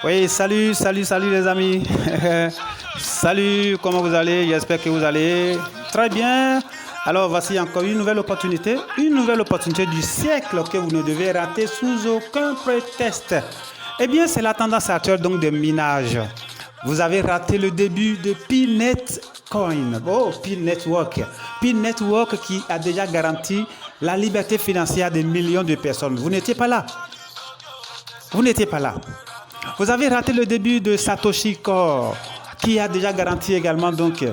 Oui, salut les amis. Salut, comment vous allez? J'espère que vous allez très bien. Alors voici encore une nouvelle opportunité du siècle que vous ne devez rater sous aucun prétexte. Eh bien, c'est la tendance actuelle donc de minage. Vous avez raté le début de P-Netcoin, P-Network. P-Network qui a déjà garanti la liberté financière des millions de personnes. Vous n'étiez pas là. Vous n'étiez pas là. Vous avez raté le début de Satoshi Core, qui a déjà garanti également donc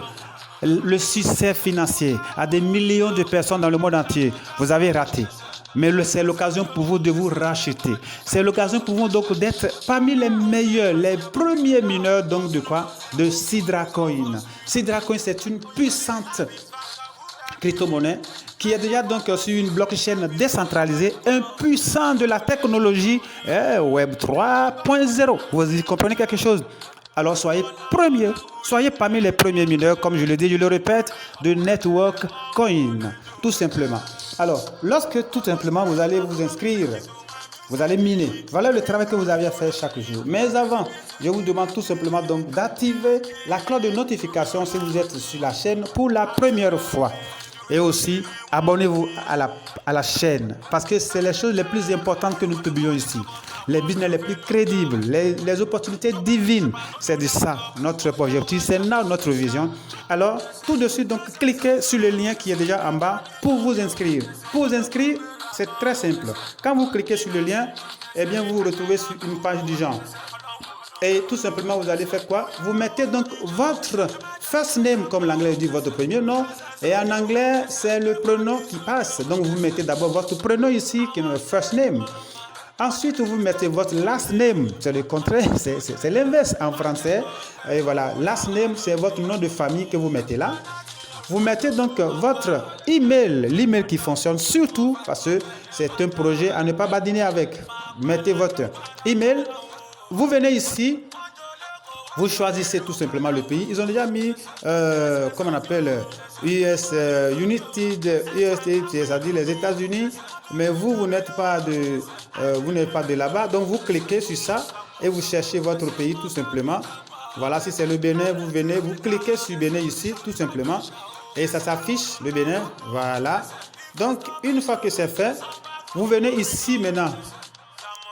le succès financier à des millions de personnes dans le monde entier. Vous avez raté. Mais c'est l'occasion pour vous de vous racheter. C'est l'occasion pour vous donc d'être parmi les meilleurs, les premiers mineurs donc de quoi? De Sidra Coin. Sidra Coin, c'est une puissante crypto-monnaie qui est déjà donc sur une blockchain décentralisée, un puissant de la technologie Web 3.0. Vous y comprenez quelque chose? Alors soyez parmi les premiers mineurs, comme je le dis, je le répète, de Network Coin, tout simplement. Alors, lorsque tout simplement vous allez vous inscrire, vous allez miner. Voilà le travail que vous avez à faire chaque jour. Mais avant, je vous demande tout simplement donc d'activer la cloche de notification si vous êtes sur la chaîne pour la première fois. Et aussi, abonnez-vous à la chaîne parce que c'est les choses les plus importantes que nous publions ici. Les business les plus crédibles, les opportunités divines. C'est de ça notre objectif, c'est notre vision. Alors, tout de suite, donc, cliquez sur le lien qui est déjà en bas pour vous inscrire. Pour vous inscrire, c'est très simple. Quand vous cliquez sur le lien, eh bien, vous vous retrouvez sur une page du genre. Et tout simplement, vous allez faire quoi? Vous mettez donc votre first name, comme l'anglais dit, votre premier nom. Et en anglais, c'est le prénom qui passe. Donc, vous mettez d'abord votre prénom ici, qui est le first name. Ensuite, vous mettez votre last name. C'est le contraire, c'est l'inverse en français. Et voilà, last name, c'est votre nom de famille que vous mettez là. Vous mettez donc votre email, l'email qui fonctionne surtout parce que c'est un projet à ne pas badiner avec. Mettez votre email. Vous venez ici, vous choisissez tout simplement le pays. Ils ont déjà mis, comment on appelle, United, c'est-à-dire les États-Unis, mais vous n'êtes pas de là-bas. Donc vous cliquez sur ça et vous cherchez votre pays tout simplement. Voilà, si c'est le Bénin, vous venez, vous cliquez sur Bénin ici tout simplement et ça s'affiche le Bénin. Voilà. Donc une fois que c'est fait, vous venez ici maintenant.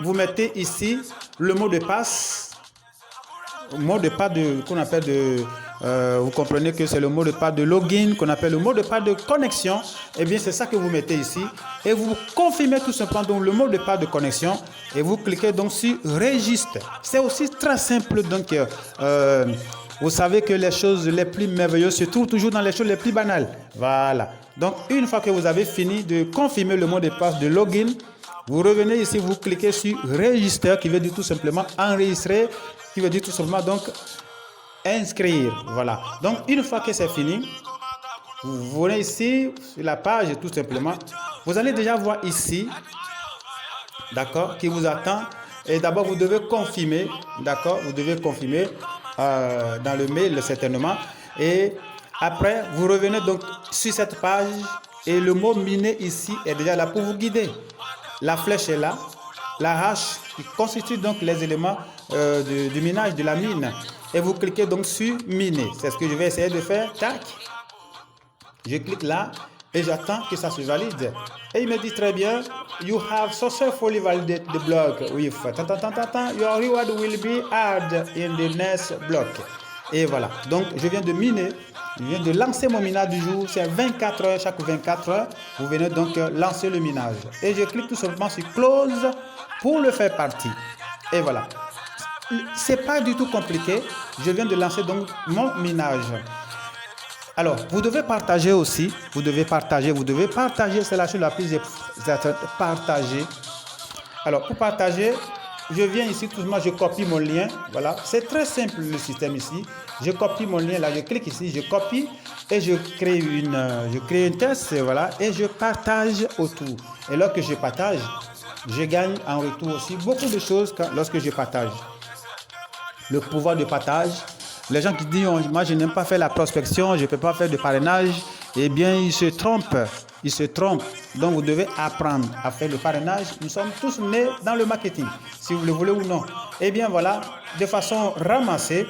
Vous mettez ici le mot de passe, qu'on appelle vous comprenez que c'est le mot de passe de login, qu'on appelle le mot de passe de connexion. Eh bien, c'est ça que vous mettez ici. Et vous confirmez tout simplement donc, le mot de passe de connexion. Et vous cliquez donc sur registre. C'est aussi très simple. Donc, vous savez que les choses les plus merveilleuses se trouvent toujours dans les choses les plus banales. Voilà. Donc, une fois que vous avez fini de confirmer le mot de passe de login, vous revenez ici, vous cliquez sur Register qui veut dire tout simplement enregistrer, qui veut dire tout simplement donc inscrire. Voilà. Donc une fois que c'est fini, vous venez ici sur la page tout simplement. Vous allez déjà voir ici, d'accord, qui vous attend. Et d'abord vous devez confirmer, d'accord, vous devez confirmer dans le mail certainement. Et après vous revenez donc sur cette page et le mot miner ici est déjà là pour vous guider. La flèche est là, la hache qui constitue donc les éléments du minage de la mine. Et vous cliquez donc sur miner. C'est ce que je vais essayer de faire. Tac. Je clique là et j'attends que ça se valide. Et il me dit très bien, you have successfully validated the block with your reward will be added in the next block. Et voilà. Donc je viens de miner. Je viens de lancer mon minage du jour, c'est 24 heures, chaque 24 heures, vous venez donc lancer le minage. Et je clique tout simplement sur Close pour le faire partie. Et voilà. C'est pas du tout compliqué, je viens de lancer donc mon minage. Alors, vous devez partager aussi, vous devez partager, c'est la chose la plus importante, partager. Alors, pour partager, je viens ici, tout simplement, je copie mon lien, voilà, c'est très simple le système ici. Je copie mon lien là, je clique ici, je copie et je crée un test, voilà, et je partage autour. Et lorsque je partage, je gagne en retour aussi beaucoup de choses lorsque je partage. Le pouvoir de partage. Les gens qui disent, moi je n'aime pas faire la prospection, je ne peux pas faire de parrainage, eh bien ils se trompent. ils se trompent. Donc, vous devez apprendre à faire le parrainage. Nous sommes tous nés dans le marketing, si vous le voulez ou non. Eh bien, voilà, de façon ramassée.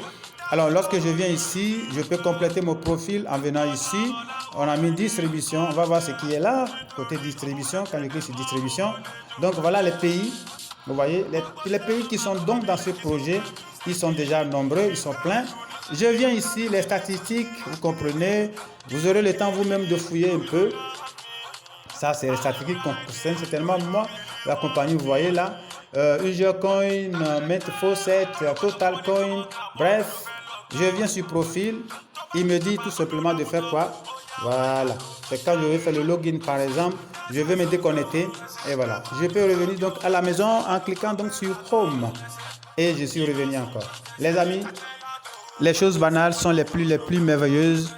Alors, lorsque je viens ici, je peux compléter mon profil en venant ici. On a mis distribution. On va voir ce qui est là, côté distribution, quand je clique sur distribution. Donc, voilà les pays. Vous voyez, les pays qui sont donc dans ce projet, ils sont déjà nombreux, ils sont pleins. Je viens ici, les statistiques, vous comprenez. Vous aurez le temps vous-même de fouiller un peu. Ça, c'est les statistiques qu'on concerne certainement moi, la compagnie, vous voyez là. Coin, Mint Faucet, Total Coin, bref. Je viens sur profil, il me dit tout simplement de faire quoi? Voilà, c'est quand je vais faire le login par exemple, je vais me déconnecter et voilà. Je peux revenir donc à la maison en cliquant donc sur Home et je suis revenu encore. Les amis, les choses banales sont les plus merveilleuses,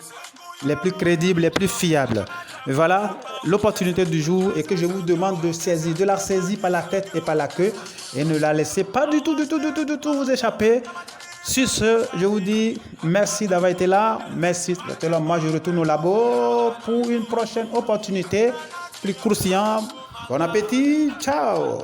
les plus crédibles, les plus fiables. Et voilà l'opportunité du jour et que je vous demande de saisir, de la saisir par la tête et par la queue et ne la laissez pas du tout vous échapper. Sur ce, je vous dis merci d'avoir été là. Merci d'être là. Moi, je retourne au labo pour une prochaine opportunité plus croustillante. Bon appétit. Ciao.